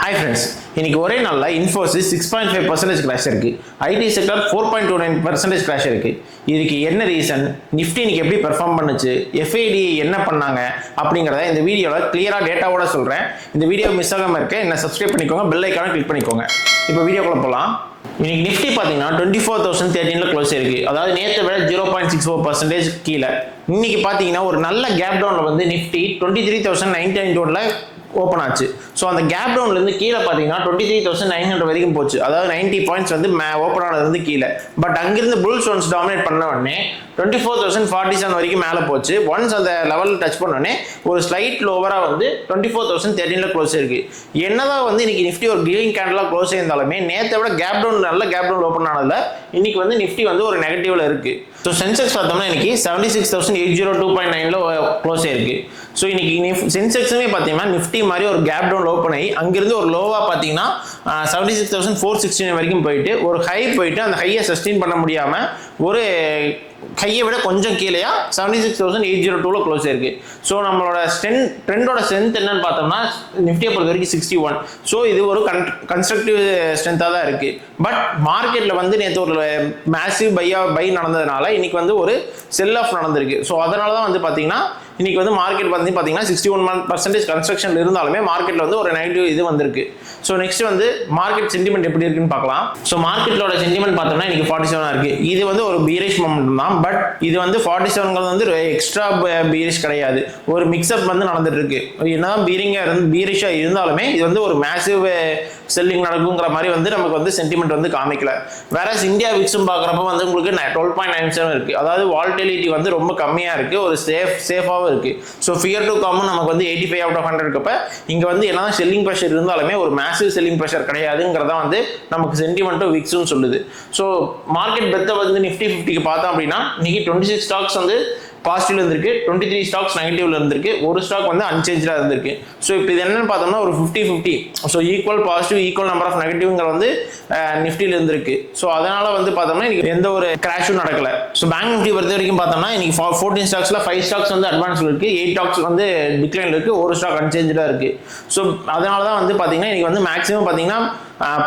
Hi friends, இன்னைக்கு ஒரே நாள்ல Infosys 6.5% கிராஷ் இருக்கு. ஐடி செக்டர் 4.29% கிராஷ் இருக்கு. இதுக்கு என்ன ரீசன்? நிஃப்டி இன்னைக்கு எப்படி பெர்ஃபார்ம் பண்ணுச்சு? FIDA என்ன பண்ணாங்க? அப்படிங்கறத இந்த வீடியோல கிளியரா டேட்டாவோட சொல்றேன். இந்த வீடியோ மிஸ் ஆகாம இருக்க என்ன சப்ஸ்கிரைப் பண்ணிக்கோங்க, பெல் ஐகானை கிளிக் பண்ணிக்கோங்க. இப்போ வீடியோக்குள்ள போலாம். இன்னைக்கு நிஃப்டி பாத்தீங்கன்னா 24,013ல க்ளோஸ் இருக்கு. அதாவது நேற்றை விட 0.64% கீழே. இன்னைக்கு பாத்தீங்கன்னா ஒரு நல்ல கேப் டவுன்ல வந்து நிஃப்டி 23,991ல ஓப்பன் ஆச்சு. ஸோ அந்த கேப் டவுன்லேருந்து கீழே பார்த்தீங்கன்னா 23,900 வரைக்கும் போச்சு. அதாவது 90 பாயிண்ட்ஸ் வந்து ஓப்பன் ஆனது கீழே. பட் அங்கிருந்து புல்ஸ் ஒன்ஸ் டாமினேட் பண்ண உடனே 24,047 வரைக்கும் மேலே போச்சு. ஒன்ஸ் அந்த லெவல் டச் பண்ணோடனே ஒரு ஸ்லைட் லோவராக வந்து 24,013ல க்ளோஸ் இருக்கு. என்னதான் வந்து இன்னைக்கு நிஃப்டி ஒரு கிரீன் கேண்டலாக க்ளோஸ் ஆயிருந்தாலுமே நேற்றை விட கேப் டவுன் நல்ல கேப் டவுன் ஓப்பன் ஆனதில் இன்னைக்கு வந்து நிஃப்டி வந்து ஒரு நெகட்டிவ்ல இருக்கு. ஸோ சென்செக்ஸ் பார்த்தோம்னா இன்னைக்கு 76,802.9ல க்ளோஸ் ஆயிருக்கு. ஸோ இன்னைக்கு சென்செக்ஸுமே பார்த்தீங்கன்னா நிஃப்டி மாதிரி ஒரு கேப் டவுன் ஓப்பன் ஆகி அங்கிருந்து ஒரு லோவாக பார்த்தீங்கன்னா 76,416 வரைக்கும் போயிட்டு ஒரு ஹை போயிட்டு அந்த ஹையை சஸ்டெயின் பண்ண முடியாமல் ஒரு கையை விட கொஞ்சம் கீழேயா 76,802ல க்ளோஸ் ஆயிருக்கு. ஸோ நம்மளோட ட்ரெண்டோட ஸ்ட்ரென்த் என்னன்னு பார்த்தோம்னா நிஃப்டியை பொறுத்த வரைக்கும் 61. ஸோ இது ஒரு கன்ஸ்ட்ரக்டிவ் ஸ்ட்ரென்த்தாக தான் இருக்கு. பட் மார்க்கெட்டில் வந்து நேற்று ஒரு மேசிவ் பை நடந்ததுனால இன்னைக்கு வந்து ஒரு செல் ஆஃப் நடந்திருக்கு. ஸோ அதனால தான் வந்து பார்த்தீங்கன்னா இன்னைக்கு வந்து மார்க்கெட் வந்து பார்த்தீங்கன்னா 61% கன்ஸ்ட்ரக்ஷன் இருந்தாலுமே மார்க்கெட்டில் வந்து ஒரு நெகட்டிவ் இது வந்திருக்கு. ஸோ நெக்ஸ்ட் வந்து மார்க்கெட் சென்டிமெண்ட் எப்படி இருக்குன்னு பார்க்கலாம். ஸோ மார்க்கெட்டோட சென்டிமெண்ட் பார்த்தோம்னா இன்னைக்கு 47 இருக்கு. இது வந்து ஒரு பீரிஷ் மொமெண்ட் தான். பட் இது வந்து 47 வந்து எக்ஸ்ட்ரா பீரிஷ் கிடையாது. ஒரு மிக்ஸ்அப் வந்து நடந்துட்டு இருக்கு. என்னதான் பீரிஷா இருந்தாலுமே இது வந்து ஒரு மேசிவ் செல்லிங் நடக்குங்கிற மாதிரி வந்து நமக்கு வந்து சென்டிமெண்ட் வந்து காமிக்கல. வேற இந்தியா விக்ஸும் பார்க்குறப்ப வந்து உங்களுக்கு 12.97 இருக்கு. அதாவது வால்டிலிட்டி வந்து ரொம்ப கம்மியாக இருக்கு. ஒரு சேஃபாகவும் இருக்கு. ஸோ ஃபியர் டு காமும் நமக்கு வந்து 85 out of 100 இருக்கப்ப இங்க வந்து என்னதான் செல்லிங் ப்ரெஷர் இருந்தாலுமே ஒரு மேசிவ் செல்லிங் ப்ரெஷர் கிடையாதுங்கிறத வந்து நமக்கு சென்டிமெண்ட்டும் விக்ஸும் சொல்லுது. ஸோ மார்க்கெட் பெத்தை வந்து நிஃப்டி 50க்கு பார்த்தோம் அப்படின்னா இன்னைக்கு 26 ஸ்டாக்ஸ் வந்து பாசிட்டிவ்ல இருந்திருக்கு, 23 ஸ்டாக்ஸ் நெகட்டிவ்ல இருந்திருக்கு, ஒரு ஸ்டாக் வந்து அன்சேஞ்ச்ல இருந்திருக்கு. ஸோ இப்போ இது என்னன்னு பார்த்தோம்னா ஒரு 50-50. So equal positive equal number of நெகட்டிவ்ங்கிற வந்து நிஃப்டியில் இருந்திருக்கு. ஸோ அதனால வந்து பார்த்தோம்னா இன்னைக்கு எந்த ஒரு கிராஷும் நடக்கல. ஸோ பேங்க் நிஃப்டி பொறுத்த வரைக்கும் பார்த்தோம்னா இன்னைக்கு 14 ஸ்டாக்ஸ்ல 5 ஸ்டாக்ஸ் வந்து அட்வான்ஸ்ல இருக்கு, 8 ஸ்டாக்ஸ் வந்து டிக்ளைன்ல இருக்கு, ஒரு ஸ்டாக் அன்சேஞ்சா இருக்கு. ஸோ அதனால தான் வந்து பார்த்தீங்கன்னா இன்னைக்கு வந்து மேக்ஸிமம் பார்த்தீங்கன்னா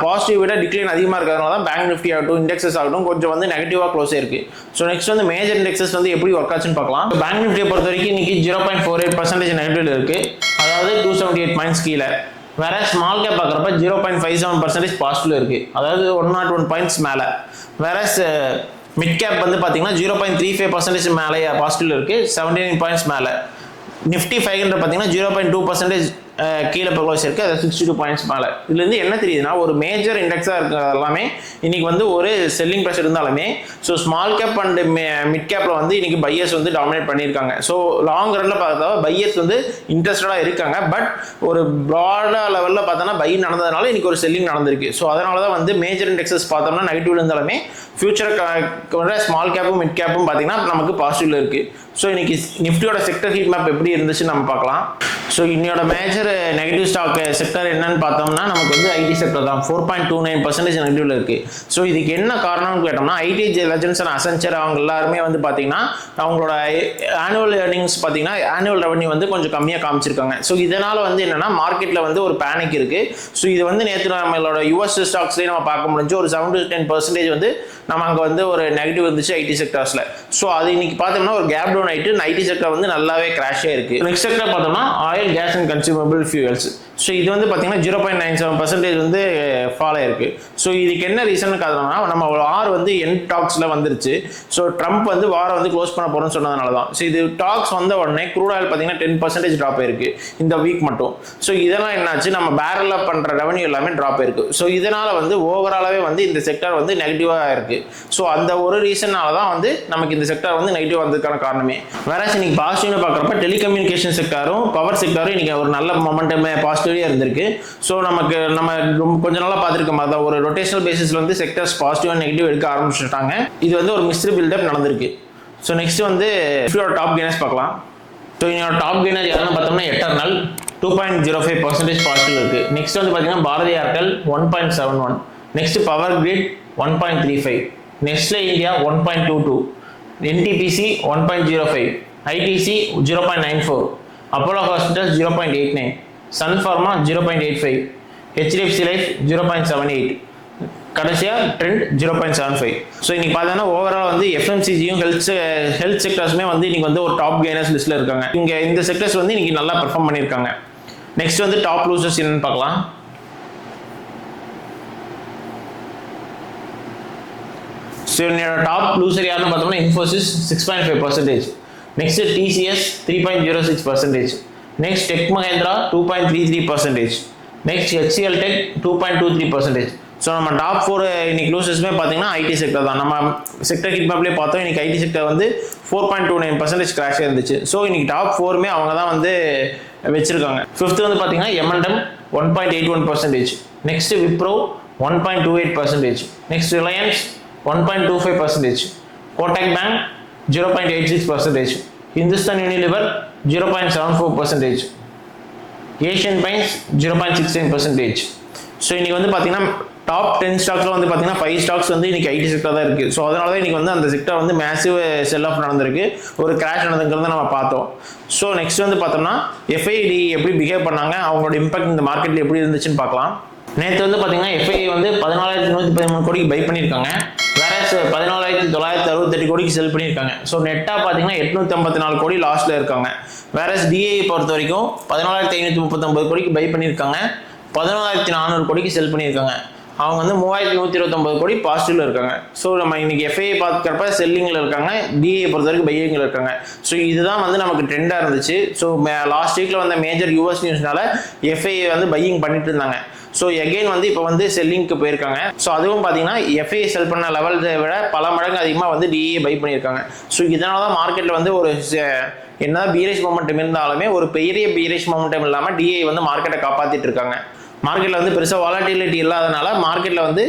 பாசிட்டிவ் விட டிக்ளைன் அதிகமாக இருக்கிறதுனால தான் பேங்க் நிஃப்டி ஆகட்டும் இண்டெக்ஸஸ் ஆகட்டும் கொஞ்சம் வந்து நெகட்டிவாக க்ளோஸ் ஆயிருக்கு. ஸோ நெக்ஸ்ட் வந்து மேஜர் இண்டெக்ஸஸ் வந்து எப்படி ஒர்க் ஆச்சுன்னு பார்க்கலாம். பேங்க் நிஃப்டியை பொறுத்த வரைக்கும் இன்னைக்கு 0.48% நெகட்டிவ்ல இருக்கு. அதாவது 278 பாயிண்ட்ஸ் கீழே. வேற ஸ்மால் கேப் பார்க்குறப்ப 0.57% பாசிட்டிவ்ல இருக்கு. அதாவது 101 பாயிண்ட்ஸ் மேலே. வேற மிட் கேப் வந்து பார்த்தீங்கன்னா 0.35% மேலே பாசிட்டிவ்ல இருக்கு, 79 பாயிண்ட்ஸ் மேலே. நிஃப்டி 500 பார்த்தீங்கன்னா 0.2% கீழே க்ளோஸ் இருக்கு, அது 62 பாயிண்ட்ஸ் மேலே. இதுலேருந்து என்ன தெரியுதுன்னா ஒரு மேஜர் இண்டெக்ஸாக இருக்கிறது எல்லாமே இன்னைக்கு வந்து ஒரு செல்லிங் ப்ரெஷர் இருந்தாலுமே so small cap and mid கேப்பில் வந்து இன்னைக்கு பையர்ஸ் வந்து டாமினேட் பண்ணியிருக்காங்க. ஸோ லாங் ரன்ல பார்த்தா பையர்ஸ் வந்து இன்ட்ரெஸ்டடாக இருக்காங்க. பட் ஒரு ப்ராடாக லெவலில் பார்த்தோன்னா பை நடந்ததுனால இன்னைக்கு ஒரு செல்லிங் நடந்திருக்கு. ஸோ அதனால தான் வந்து மேஜர் இண்டெக்ஸஸ் பார்த்தோம்னா நெகட்டிவ்ல இருந்தாலுமே ஃபியூச்சரை ஸ்மால் கேப்பும் மிட் கேப்பும் பார்த்தீங்கன்னா நமக்கு பாசிட்டிவ்ல இருக்கு. ஸோ இன்னைக்கு நிஃப்டியோட செக்டர் ஹீட் மேப் எப்படி இருந்துச்சுன்னு நம்ம பார்க்கலாம். ஸோ இன்னையோட மேஜர் நெகட்டிவ் ஸ்டாக் செக்டர் என்னன்னு பார்த்தோம்னா நமக்கு வந்து ஐடி செக்டர் தான் 4.29% நெகட்டிவ்ல இருக்கு. ஸோ இதுக்கு என்ன காரணம்னு கேட்டோம்னா ஐடி லெஜெண்ட்ஸ் அண்ட் அசென்ச்சர் அவங்க எல்லாருமே வந்து பார்த்தீங்கன்னா அவங்களோட ஆனுவல் ஏர்னிங்ஸ் பார்த்தீங்கன்னா ஆனுவல் ரெவன்யூ வந்து கொஞ்சம் கம்மியாக காமிச்சிருக்காங்க. ஸோ இதனால வந்து என்னன்னா மார்க்கெட்டில் வந்து ஒரு பேனிக் இருக்கு. ஸோ இது வந்து நேற்று நம்மளோட யூஎஸ் ஸ்டாக்ஸ்லேயே நம்ம பார்க்க முடிஞ்சு ஒரு 7 to 10% வந்து நம்ம அங்கே வந்து ஒரு நெகட்டிவ் வந்துச்சு ஐடி செக்டர்ஸில். ஸோ அது இன்னைக்கு பார்த்தோம்னா ஒரு கேப் டவுன் ஆயிட்டு ஐடி செக்டர் வந்து நல்லாவே கிராஷ் ஆயிருக்கு. நெக்ஸ்ட் செக்டர் பார்த்தோம்னா oil case and consumable fuels. So இது வந்து பார்த்தீங்கன்னா 0.97% வந்து ஃபால் ஆயிருக்கு. ஸோ இதுக்கு என்ன ரீசன் காரணம்னா நம்ம வார் வந்து எண்ட் டாக்ஸில் வந்துருச்சு. ஸோ ட்ரம்ப் வந்து வாரை வந்து க்ளோஸ் பண்ண போகிறோம்னு சொன்னதுனால தான். ஸோ இது டாக்ஸ் வந்த உடனே க்ரூட் ஆயில் பார்த்தீங்கன்னா 10% ட்ராப் ஆயிருக்கு இந்த வீக் மட்டும். ஸோ இதெல்லாம் என்னாச்சு நம்ம பேரலில் பண்ணுற ரெவன்யூ எல்லாமே ட்ராப் ஆயிருக்கு. ஸோ இதனால வந்து ஓவராலாகவே வந்து இந்த செக்டர் வந்து நெகட்டிவாக இருக்கு. ஸோ அந்த ஒரு ரீசனால தான் வந்து நமக்கு இந்த செக்டர் வந்து நெகட்டிவ் வந்ததுக்கான காரணமே. வேற இன்னைக்கு பாசிட்டிவ்னு பார்க்குறப்ப டெலிகம்யூனிகேஷன் செக்டரும் பவர் செக்டரும் இன்னைக்கு ஒரு நல்ல மொமெண்டம் பாசிட்டிவ் இருந்திருக்கு. ஸோ நம்ம கொஞ்ச நாளாக பார்த்துருக்க மாதிரி தான் ஒரு ரொட்டேஷனல் பேசிஸ்ல வந்து செக்டர்ஸ் பாசிட்டிவ் அண்ட் நெகட்டிவ் எடுக்க ஆரம்பிச்சுட்டாங்க. இது வந்து ஒரு மிக்ஸ்டு பில்டப் நடந்திருக்கு. ஸோ நெக்ஸ்ட் வந்து டாப் கெய்னர்ஸ் பார்க்கலாம். ஸோ என்னோட டாப் கெய்னர் யாருன்னு பார்த்தோம்னா எட்டர்னல் 2.05% பாசிட்டிவ் இருக்கு. நெக்ஸ்ட் வந்து பார்த்தீங்கன்னா Bharti Airtel 1.71, next Power Grid 1.35, நெக்ஸ்ட்ல India 1.22, NTPC 1.05, ITC 0.94, Apollo Hospitals 0.89, Sun Pharma 0.85, HDFC Life 0.78, கடைசியாக ட்ரெண்ட் 0.75. ஸோ இன்னைக்கு பார்த்தோன்னா ஓவரால் வந்து எஃப்எம்சிஜியும் ஹெல்த் செக்டர்ஸுமே வந்து இன்னைக்கு வந்து ஒரு டாப் கெய்னர்ஸ் லிஸ்ட்டில் இருக்காங்க. இங்கே இந்த செக்டர்ஸ் வந்து இன்னைக்கு நல்லா பெர்ஃபார்ம் பண்ணியிருக்காங்க. நெக்ஸ்ட் வந்து டாப் லூசர்ஸ் என்னன்னு பார்க்கலாம். ஸோ என்னோட டாப் லூசர் யாருன்னு பார்த்தோம்னா Infosys 6.5%, next TCS 3.06%, next tech Mahindra 2.33%, next HCL tech 2.23%. So நம்ம டாப் 4 இன்னைக்கு லூசர்ஸுமே பார்த்தீங்கன்னா ஐடி செக்டர் தான். நம்ம செக்டர் ஹிட் மேப்லேயே பார்த்தோம், இன்னைக்கு ஐடி செக்டர் வந்து 4.29% கிராஷ் இருந்துச்சு. ஸோ இன்னைக்கு டாப் 4மே அவங்க தான் வந்து வச்சிருக்காங்க. ஃபிஃப்த் வந்து பார்த்தீங்கன்னா M&M 1.81%, next Wipro 1.28%, next Reliance 1.25%, Kotak bank 0.86%, Hindustan Unilever 0.74%, Asian paints 0.69%. So இன்னைக்கு வந்து பார்த்தீங்கன்னா டாப் 10 ஸ்டாக்ஸில் வந்து பார்த்தீங்கன்னா 5 ஸ்டாக்ஸ் வந்து இன்னைக்கு ஐடி செக்டர் தான் இருக்குது. ஸோ அதனால தான் இன்னைக்கு வந்து அந்த செக்டர் வந்து மேசிவ் செல் ஆஃப் நடந்திருக்கு, ஒரு கிராஷ் நடந்துங்கிறத நம்ம பார்த்தோம். ஸோ நெக்ஸ்ட் வந்து பார்த்தோம்னா FID எப்படி பிஹேவ் பண்ணாங்க, அவங்களோட இம்பாக்ட் இந்த மார்க்கெட்டில் எப்படி இருந்துச்சுன்னு பார்க்கலாம். நேற்று வந்து பார்த்தீங்கன்னா FID வந்து 14,113 கோடிக்கு பை பண்ணியிருக்காங்க, வேற 14,968 கோடிக்கு செல் பண்ணியிருக்காங்க. ஸோ நெட்டாக பார்த்தீங்கன்னா 854 கோடி லாஸ்ட்டில் இருக்காங்க. வேற DI பொறுத்த வரைக்கும் 14,539 கோடிக்கு பை பண்ணியிருக்காங்க, 14,400 கோடிக்கு செல் பண்ணியிருக்காங்க. அவங்க வந்து 3,129 கோடி பாசிட்டிவ்ல இருக்காங்க. ஸோ நம்ம இன்னைக்கு FII பார்க்குறப்ப செல்லிங்கில் இருக்காங்க, DI பொறுத்த வரைக்கும் பையிங்கில் இருக்காங்க. ஸோ இதுதான் வந்து நமக்கு ட்ரெண்டாக இருந்துச்சு. ஸோ லாஸ்ட் வீக்கில் வந்த மேஜர் US நியூஸ்னால FII வந்து பையிங் பண்ணிட்டு இருந்தாங்க. ஸோ எகெயின் வந்து இப்போ வந்து செல்லிங்க்கு போயிருக்காங்க. ஸோ அதுவும் பார்த்தீங்கன்னா FII செல் பண்ண லெவல்ஸை விட பல மடங்கு அதிகமாக வந்து DI பை பண்ணியிருக்காங்க. ஸோ இதனால தான் மார்க்கெட்டில் வந்து ஒரு என்னதான் பீரேஜ் மொமெண்டம் இருந்தாலுமே ஒரு பெரிய பீரேஜ் மொமெண்டம் இல்லாமல் DI வந்து மார்க்கெட்டை காப்பாற்றிட்டு இருக்காங்க. மார்க்கெட்டில் வந்து பெருசாக வாலட்டிலிட்டி இல்லாதனால மார்க்கெட்டில் வந்து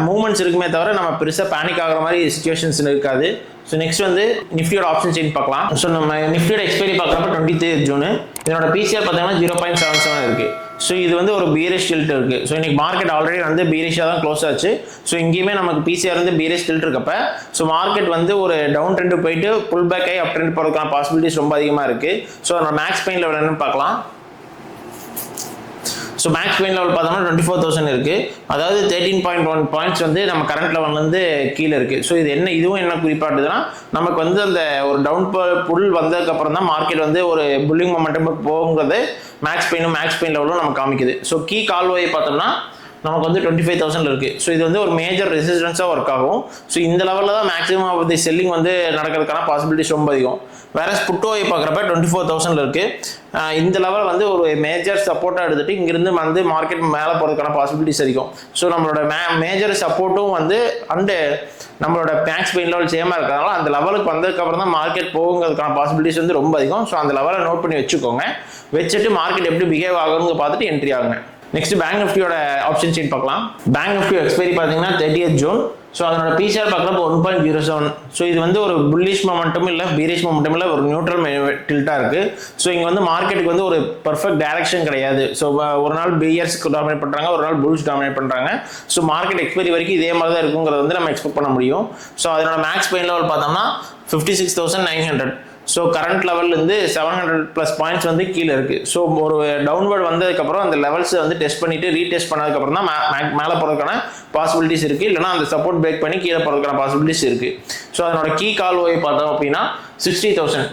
மூவ்மெண்ட்ஸ் இருக்குமே தவிர நம்ம பெருசாக பேனிக் ஆகிற மாதிரி சுச்சுவேஷன்ஸ் இருக்காது. ஸோ நெக்ஸ்ட் வந்து நிஃப்டியோட ஆப்ஷன் செயின் பார்க்கலாம். ஸோ நம்ம நிஃப்டியோட எக்ஸ்பைரி பார்க்குறப்ப 23 ஜூன், இதனோட PCR பார்த்தீங்கன்னா 0.77 இருக்குது. ஸோ இது வந்து ஒரு பீரிஷ் டில்ட் இருக்குது. ஸோ இன்னைக்கு மார்க்கெட் ஆல்ரெடி வந்து பீரிஷாக தான் க்ளோஸ் ஆச்சு. ஸோ இங்கேயுமே நமக்கு PCR வந்து பீரிஷ் டில்ட் இருக்கப்ப ஸோ மார்க்கெட் வந்து ஒரு டவுன் ட்ரெண்டு போயிட்டு புல் பேக் ஆகி அப் ட்ரெண்ட் போகிறதுக்கான பாசிபிலிட்டிஸ் ரொம்ப அதிகமாக இருக்குது. ஸோ நம்ம மேக்ஸ் பெயின் லெவல் என்னன்னு பார்க்கலாம். ஸோ மேக்ஸ் பெயின் லெவல் பார்த்தோம்னா 24,000 இருக்குது. அதாவது 13.1 பாயிண்ட்ஸ் வந்து நம்ம கரண்ட் லெவல்லேருந்து கீழே இருக்குது. ஸோ இதுவும் என்ன குறிப்பாட்டுதுன்னா நமக்கு வந்து அந்த ஒரு டவுன் புல் வந்ததுக்கப்புறம் தான் மார்க்கெட் வந்து ஒரு புல்லிங் மொமெண்டம் போகுங்கிறது மேக்ஸ் பெயின் லெவலும் நமக்கு காமிக்குது. ஸோ கீ கால்வாய் பார்த்தோம்னா நமக்கு வந்து 25,000 இருக்குது. ஸோ இது வந்து ஒரு மேஜர் ரெசிஸ்டன்ஸாக ஒர்க் ஆகும். ஸோ இந்த லெவலில் தான் மேக்ஸிமம் ஆஃப் தி செல்லிங் வந்து நடக்கிறதுக்கான பாசிபிலிட்டிஸ் ரொம்ப அதிகம். வேற புட்டோவை பார்க்குறப்ப 24,000 இருக்குது. இந்த லெவல் வந்து ஒரு மேஜர் சப்போர்ட்டாக எடுத்துகிட்டு இங்கிருந்து வந்து மார்க்கெட் மேலே போகிறதுக்கான பாசிபிலிட்டிஸ் அதிகம். ஸோ நம்மளோட மேஜர் சப்போர்ட்டும் வந்து அண்டு நம்மளோட மேக்ஸ் பெயின் லெவல் சேமாக இருக்கிறதுனால அந்த லெவலுக்கு வந்ததுக்கப்புறம் தான் மார்க்கெட் போகுங்கிறதுக்கான பாசிபிலிட்டிஸ் வந்து ரொம்ப அதிகம். ஸோ அந்த லெவலை நோட் பண்ணி வச்சுக்கோங்க. வச்சுட்டு மார்க்கெட் எப்படி பிஹேவ் ஆகுன்னு பார்த்துட்டு என்ட்ரி ஆகுங்க. நெக்ஸ்ட் பேங்க் நிஃப்டியோட ஆப்ஷன் செயின் பார்க்கலாம். பேங்க் நிஃப்டி எக்ஸ்பைரி பார்த்தீங்கன்னா 30th ஜூன். ஸோ அதனோட PCR பார்க்குறப்ப 1.07. ஸோ இது வந்து ஒரு புல்லிஷ் மொமெண்டம் இல்லை பீரிஷ் மொமெண்டம் இல்லை, ஒரு நியூட்ரல் டில்ட்டாக இருக்குது. ஸோ இங்கே வந்து மார்க்கெட்டுக்கு வந்து ஒரு பர்ஃபெக்ட் டைரக்ஷன் கிடையாது. ஸோ ஒரு நாள் பியர்ஸ்க்கு டாமினேட் பண்ணுறாங்க, ஒரு நாள் புல்ஸ் டாமினேட் பண்ணுறாங்க. ஸோ மார்க்கெட் எக்ஸ்பைரி வரைக்கும் இதே மாதிரி தான் இருக்குங்கிறது வந்து நம்ம எக்ஸ்பெக்ட் பண்ண முடியும். ஸோ அதனோட மேக்ஸ் பெயின் லெவல் பார்த்தோம்னா 56,900. ஸோ கரண்ட் லெவல்லேருந்து 700+ பாயிண்ட்ஸ் வந்து கீழே இருக்குது. ஸோ ஒரு டவுன்வர்ட் வந்ததுக்கப்புறம் அந்த லெவல்ஸை வந்து டெஸ்ட் பண்ணிவிட்டு ரீடெஸ்ட் பண்ணதுக்கப்புறம் தான் மேலே போகிறதுக்கான பாசிபிலிட்டிஸ் இருக்குது. இல்லைனா அந்த சப்போர்ட் பிரேக் பண்ணி கீழே போகிறதுக்கான பாசிபிலிட்டிஸ் இருக்குது. ஸோ அதனோட கீ கால் ஓய் பார்த்தோம் அப்படின்னா 60,000.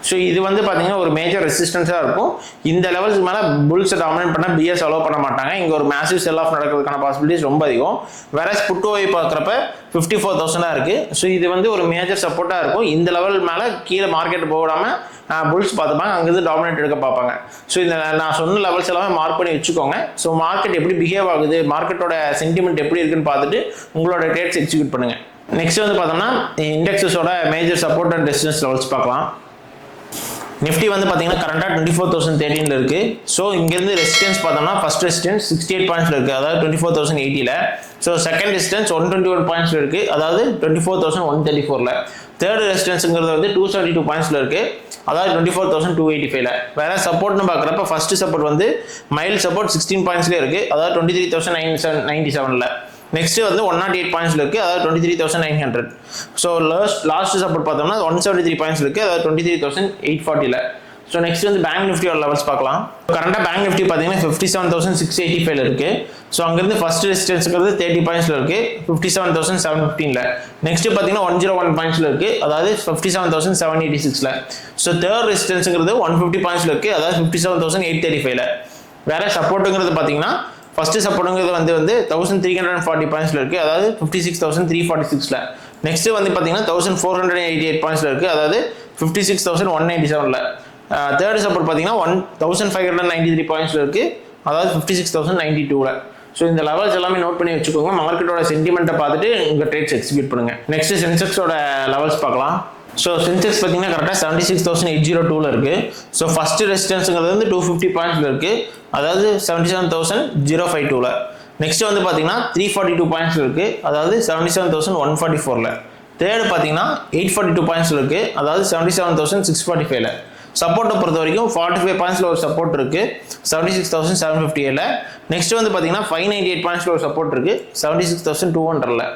ஸோ இது வந்து பார்த்தீங்கன்னா ஒரு மேஜர் ரெசிஸ்டன்ஸாக இருக்கும். இந்த லெவல்ஸ்க்கு மேலே புல்ஸை டாமினேட் பண்ணால் பிஎஸ் அலோவ் பண்ண மாட்டாங்க. இங்கே ஒரு மேசிவ் செல் ஆஃப் நடக்கிறதுக்கான பாசிபிலிட்டிஸ் ரொம்ப அதிகம். வேற புட்டோவை பார்க்குறப்ப 54,000 இருக்குது. ஸோ இது வந்து ஒரு மேஜர் சப்போர்ட்டாக இருக்கும். இந்த லெவல் மேலே கீழே மார்க்கெட் போடாமல் புல்ஸ் பார்த்துப்பாங்க, அங்கேருந்து டாமினேட் எடுக்க பார்ப்பாங்க. ஸோ இந்த நான் சொன்ன லெவல்ஸ் எல்லாமே மார்க் பண்ணி வச்சுக்கோங்க. ஸோ மார்க்கெட் எப்படி பிஹேவ் ஆகுது, மார்க்கெட்டோட சென்டிமெண்ட் எப்படி இருக்குன்னு பார்த்துட்டு உங்களோட ட்ரேட்ஸ் எக்ஸிக்யூட் பண்ணுங்கள். நெக்ஸ்ட் வந்து பார்த்தோம்னா இண்டெக்ஸஸோட major support and resistance levels பார்க்கலாம். நிஃப்டி வந்து பார்த்தீங்கன்னா கரண்டாக 24,013 இருக்குது. ஸோ இங்கேருந்து ரெசிஸ்டன்ஸ் பார்த்தோம்னா ஃபர்ஸ்ட் ரெசிஸ்டன்ஸ் 68 பாயிண்ட்ஸில் இருக்குது, அதாவது 24,080. ஸோ செகண்ட் ரெசிஸ்டன்ஸ் 121 பாயிண்ட்ஸில் இருக்குது, அதாவது 24,134. தேர்ட் ரெசிஸ்டன்ஸுங்கிறது வந்து 272 பாயிண்ட்ஸில் இருக்குது, அதாவது 24,285. வேற சப்போர்ட்னு பார்க்குறப்ப ஃபர்ஸ்ட் சப்போர்ட் வந்து மைல்ட் சப்போர்ட் 16 பாயிண்ட்ஸ்லேயே இருக்குது, அதாவது 23,997. நெக்ஸ்ட் வந்து 108 பாயிண்ட்ஸ்ல இருக்கு, அதாவது 23,900. ஸோ லாஸ்ட் சப்போர்ட் பார்த்தோம்னா 173 பாயிண்ட்ஸ் இருக்கு, அதாவது 23,840. ஸோ நெக்ஸ்ட் வந்து பேங்க் நிஃப்டியோட லெவல்ஸ் பார்க்கலாம். கரண்டாக பேங்க் நிஃப்டி பார்த்தீங்கன்னா 57,685 இருக்குது. ஸோ அங்கேருந்து ஃபர்ஸ்ட் ரெசிஸ்டன்ஸுங்கிறது 30 பாயிண்ட்ஸில் இருக்குது, 57,715. நெக்ஸ்ட்டு பார்த்தீங்கன்னா 101 பாயிண்ட்ஸில் இருக்குது, அதாவது 57,786. ஸோ தேர்ட் ரெசிஸ்டன்ஸுங்கிறது 150 பாயிண்ட்ஸில் இருக்குது, அதாவது 57,835. வேற சப்போர்ட்டுங்கிறது பார்த்தீங்கன்னா ஃபர்ஸ்ட் சப்போர்ட்டுங்கிறது வந்து 1340 பாயிண்ட்ஸில் இருக்குது, அதாவது 56,346. நெக்ஸ்ட்டு வந்து பார்த்தீங்கன்னா 1488 பாயிண்ட்ஸில் இருக்குது, அதாவது 56,197. தேர்ட் சப்போர்ட் பார்த்தீங்கன்னா 1593 பாயிண்ட்ஸில் இருக்குது, அதாவது 56,092. ஸோ இந்த லெவல்ஸ் எல்லாமே நோட் பண்ணி வச்சுக்கோங்க. மார்க்கெட்டோட சென்டிமெண்ட்டை பார்த்துட்டு உங்கள் ட்ரேட்ஸ் எக்ஸிக்யூட் பண்ணுங்கள். நெக்ஸ்ட் சென்செக்ஸோட லெவல்ஸ் பார்க்கலாம். ஸோ சென்செக்ஸ் பார்த்தீங்கன்னா கரெக்டாக 76,802 இருக்குது. ஸோ ஃபர்ஸ்ட் ரெசிஸ்டன்ஸுங்கிறது வந்து 250 பாயிண்ட்ஸில் இருக்குது, அதாவது 77,052. நெக்ஸ்ட் வந்து பார்த்தீங்கன்னா 342 பாயிண்ட்ஸில் இருக்குது, அதாவது 77,144. தேர்டு பார்த்தீங்கன்னா 842 பாயிண்ட்ஸில் இருக்குது, அதாவது 77,645. சப்போர்ட்டை பொறுத்த வரைக்கும் 45 பாயிண்ட்ஸில் ஒரு சப்போர்ட் இருக்குது, 76,757. நெக்ஸ்ட் வந்து பார்த்தீங்கன்னா 598 பாயிண்ட்ஸில் ஒரு சப்போர்ட் இருக்குது, 76,200.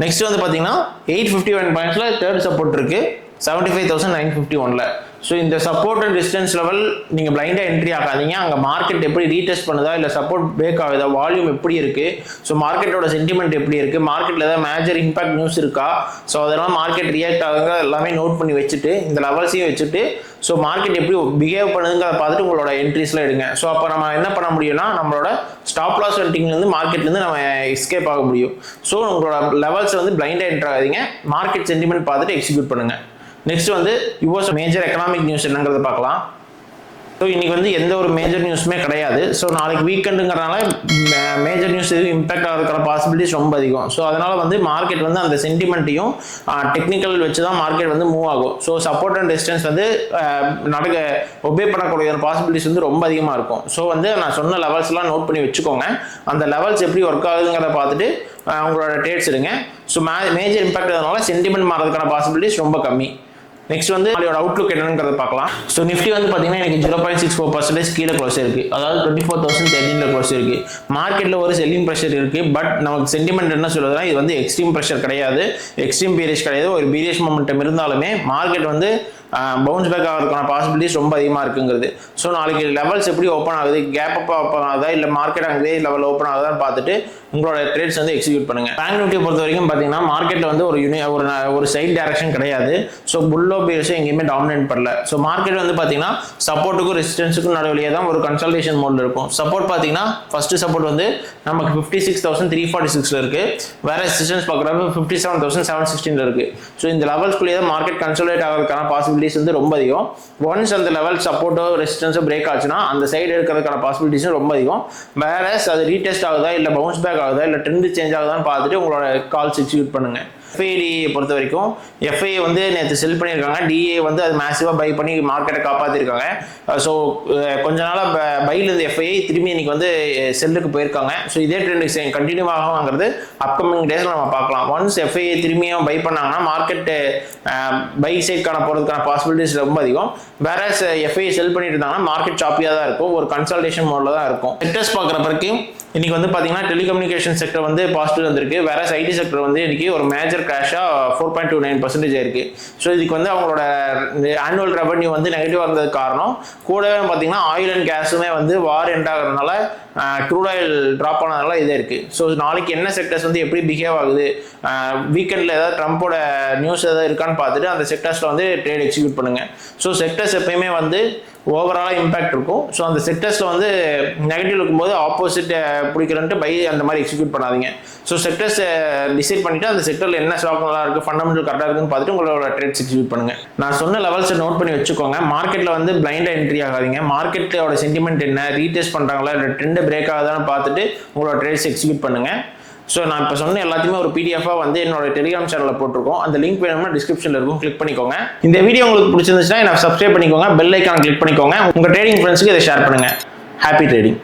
நெக்ஸ்ட் வந்து பார்த்தீங்கன்னா 851 பாயிண்ட்ஸில் தேர்ட் சப்போர்ட் இருக்குது, 75,951. ஸோ இந்த சப்போர்ட் அண்ட் டிஸ்டன்ஸ் லெவல் நீங்கள் பிளைண்டாக என்ட்ரி ஆகாதீங்க. அங்கே மார்க்கெட் எப்படி ரீடெஸ்ட் பண்ணுதா, இல்லை சப்போர்ட் பிரேக் ஆகுதா, வால்யூம் எப்படி இருக்குது, ஸோ மார்க்கெட்டோட சென்டிமெண்ட் எப்படி இருக்குது, மார்க்கெட்டில் ஏதாவது மேஜர் இம்பாக்ட் நியூஸ் இருக்கா, ஸோ அதெல்லாம் மார்க்கெட் ரியாக்ட் ஆகுங்க எல்லாமே நோட் பண்ணி வச்சுட்டு இந்த லெவல்ஸையும் வச்சுட்டு ஸோ மார்க்கெட் எப்படி பிஹேவ் பண்ணுதுங்கிறத பார்த்துட்டு உங்களோட என்ட்ரிஸ்லாம் எடுங்க. ஸோ அப்போ நம்ம என்ன பண்ண முடியும்னா நம்மளோட ஸ்டாப் லாஸ் வெண்டிங்லேருந்து மார்க்கெட்லேருந்து நம்ம எஸ்கேப் ஆக முடியும். ஸோ உங்களோட லெவல்ஸ் வந்து பிளைண்டாக என்ட்ரு ஆகாதீங்க, மார்க்கெட் சென்டிமெண்ட் பார்த்துட்டு எக்ஸிக்யூட் பண்ணுங்கள். நெக்ஸ்ட் வந்து யூஎஸ் மேஜர் எக்கனாமிக் நியூஸ் என்னங்கிறத பார்க்கலாம். ஸோ இன்னைக்கு வந்து எந்த ஒரு மேஜர் நியூஸுமே கிடையாது. ஸோ நாளைக்கு வீக்கெண்டுங்கிறனால மேஜர் நியூஸ் எதுவும் இம்பாக்ட் ஆகிறதுக்கான பாசிபிலிட்டிஸ் ரொம்ப அதிகம். ஸோ அதனால வந்து மார்க்கெட் வந்து அந்த சென்டிமெண்ட்டையும் டெக்னிக்கல் வச்சு தான் மார்க்கெட் வந்து மூவ் ஆகும். ஸோ சப்போர்ட் அண்ட் ரெசிஸ்டன்ஸ் வந்து ஒபே பண்ணக்கூடிய பாசிபிலிட்டிஸ் வந்து ரொம்ப அதிகமாக இருக்கும். ஸோ வந்து நான் சொன்ன லெவல்ஸ்லாம் நோட் பண்ணி வச்சுக்கோங்க. அந்த லெவல்ஸ் எப்படி ஒர்க் ஆகுதுங்கிறத பார்த்துட்டு உங்களோட ட்ரேட்ஸ் எடுங்க. ஸோ மேஜர் இம்பாக்ட் ஆகிறதுனால சென்டிமெண்ட் மாறதுக்கான பாசிபிலிட்டிஸ் ரொம்ப கம்மி. நெக்ஸ்ட் வந்து அதோட அவுட்லுக் என்னங்கிறத பார்க்கலாம். ஸோ நிஃப்டி வந்து பார்த்தீங்கன்னா எனக்கு 0.64% கீழே க்ளோஸ் இருக்குது, அதாவது 24,013 க்ளோஸ் இருக்குது. மார்க்கெட்டில் ஒரு செல்லிங் ப்ரெஷர் இருக்குது. பட் நமக்கு சென்டிமெண்ட் என்ன சொல்லுதுன்னா இது வந்து எக்ஸ்ட்ரீம் ப்ரெஷர் கிடையாது, எக்ஸ்ட்ரீம் பீரியஸ் கிடையாது. ஒரு பீரியஸ் மொமெண்டம் இருந்தாலுமே மார்க்கெட் வந்து பவுன்ஸ் பேக் ஆகிறதுக்கான பாசிபிலிட்டிஸ் ரொம்ப அதிகமாக இருக்குங்கிறது. ஸோ நாளைக்கு லெவல்ஸ் எப்படி ஓப்பன் ஆகுது, கேப் அப் ஓப்பன் ஆகுதா, இல்லை மார்க்கெட் அங்கே லெவல் ஓப்பன் ஆகுதான்னு பார்த்துட்டு உங்களோட ட்ரேட்ஸ் வந்து எக்ஸிக்யூட் பண்ணுங்க. பேங்க் நிஃப்டியை பொறுத்த வரைக்கும் பார்த்தீங்கன்னா மார்க்கெட்டில் வந்து ஒரு சைட் டைரக்ஷன் கிடையாது. ஸோ புல்லோ பீரியஸும் எங்கேயுமே டாமினேட் பண்ணல. ஸோ மார்க்கெட் வந்து பார்த்தீங்கன்னா சப்போர்ட்டுக்கும் ரெசிஸ்டன்ஸுக்கும் நடுவிலேயே தான் ஒரு கன்சல்டேஷன் மோட்ல இருக்கும். சப்போர்ட் பார்த்தீங்கன்னா ஃபர்ஸ்ட் சப்போர்ட் வந்து நமக்கு 56,346 இருக்கு, வேற ரெசிஸ்டன்ஸ் பார்க்குறப்ப 57,716 இருக்கு. ஸோ இந்த லெவல்ஸ்குள்ளேயே தான் மார்க்கெட் கன்சல்டேட் ஆகிறதுக்கான பாசிபிலிட்டிஸ் வந்து ரொம்ப அதிகம். ஒன்ஸ் அந்த லெவல் சப்போர்ட்டோ ரெசிஸ்டன்ஸோ பிரேக் ஆச்சுன்னா அந்த சைடு இருக்கிறதுக்கான பாசிபிலிட்டிஸும் ரொம்ப அதிகம். வேற அது ரீடெஸ்ட் ஆகுதா, இல்லை பவுன்ஸ் பேக் ஆகுதா, இல்லை ட்ரெண்ட் சேஞ்ச் ஆகுதான்னு பார்த்துட்டு உங்களோட கால்ஸ் எக்ஸிக்யூட் பண்ணுங்க. FID பொறுத்த வரைக்கும் FIA வந்து நேற்று செல் பண்ணியிருக்காங்க, DA வந்து அது மேசிவாக பை பண்ணி மார்க்கெட்டை காப்பாற்றிருக்காங்க. ஸோ கொஞ்ச நாளாக பைலேருந்து FIA திரும்பி இன்னைக்கு வந்து செல்லுக்கு போயிருக்காங்க. ஸோ இதே ட்ரெண்ட் கண்டினியூ ஆகுங்கிறது அப்கமிங் டேஸில் நம்ம பார்க்கலாம். ஒன்ஸ் FIA திரும்பியும் பை பண்ணாங்கன்னா மார்க்கெட்டு பை சைட்கான போகிறதுக்கான பாசிபிலிட்டிஸ் ரொம்ப அதிகம். வேற FIA செல் பண்ணிட்டு இருந்தாங்கன்னா மார்க்கெட் சாப்பியாக தான் இருக்கும், ஒரு கன்சல்டேஷன் மோடில் தான் இருக்கும். செக்டர்ஸ் பார்க்குற வரைக்கும் இன்னைக்கு வந்து பார்த்தீங்கன்னா டெலிகம்யூனிகேஷன் செக்டர் வந்து பாசிட்டிவ் வந்திருக்கு. வேற ஐடி செக்டர் வந்து இன்னைக்கு ஒரு மேஜர் கிராஷாக 4.29% ஆயிருக்கு. ஸோ இதுக்கு வந்து அவங்களோட ஆனுவல் ரெவன்யூ வந்து நெகட்டிவாக இருந்தது காரணம். கூடவே பார்த்தீங்கன்னா ஆயில் அண்ட் கேஸுமே வந்து வார் எண்ட் ஆகிறதுனால க்ரூட் ஆயில் ட்ராப் ஆனதுனால இதே இருக்குது. ஸோ நாளைக்கு என்ன செக்டர்ஸ் வந்து எப்படி பிஹேவ் ஆகுது, வீக்கெண்டில் ஏதாவது ட்ரம்ப்போட நியூஸ் ஏதாவது இருக்கான்னு பார்த்துட்டு அந்த செக்டர்ஸில் வந்து ட்ரேட் எக்ஸிக்யூட் பண்ணுங்கள். ஸோ செக்டர்ஸ் எப்பயுமே வந்து ஓவராலாக இம்பாக்ட் இருக்கும். ஸோ அந்த செக்டர்ஸில் வந்து நெகட்டிவ் இருக்கும்போது ஆப்போசிட் பிடிக்கிறன்ட்டு பை அந்த மாதிரி எக்ஸிக்யூட் பண்ணாதீங்க. ஸோ செக்டர்ஸ் டிசைட் பண்ணிவிட்டு அந்த செக்டரில் என்ன ஸ்டாக் நல்லா இருக்குது, ஃபண்டமெண்டல் கரெக்டாக இருக்குன்னு பார்த்துட்டு உங்களோட ட்ரேட்ஸ் எக்ஸிக்யூட் பண்ணுங்கள். நான் சொன்ன லெவல்ஸை நோட் பண்ணி வச்சுக்கோங்க. மார்க்கெட்டில் வந்து பிளைண்டாக என்ட்ரி ஆகாதீங்க. மார்க்கெட்டோட சென்டிமெண்ட் என்ன, ரீடெஸ்ட் பண்ணுறாங்களா, இல்லை ட்ரெண்ட் பிரேக் ஆகுதான்னு பார்த்துட்டு உங்களோட ட்ரேட்ஸ் எக்ஸிக்யூட் பண்ணுங்கள். ஸோ நான் இப்போ சொன்ன எல்லாத்தையுமே ஒரு பிடிஎஃபாக வந்து என்னோட டெலிகிராம் சேனலில் போட்டிருக்கோம். அந்த லிங்க் வேணும்னா டிஸ்கிரிப்ஷனில் இருக்கும், கிளிக் பண்ணிக்கோங்க. இந்த வீடியோ உங்களுக்கு பிடிச்சிருந்துச்சுன்னா என்ன சப்ஸ்கிரைப் பண்ணிக்கோங்க, பெல் ஐக்கான் கிளிக் பண்ணிக்கோங்க. உங்கள் ட்ரேடிங் ஃப்ரெண்ட்ஸுக்கு இதை ஷேர் பண்ணுங்கள். Happy trading.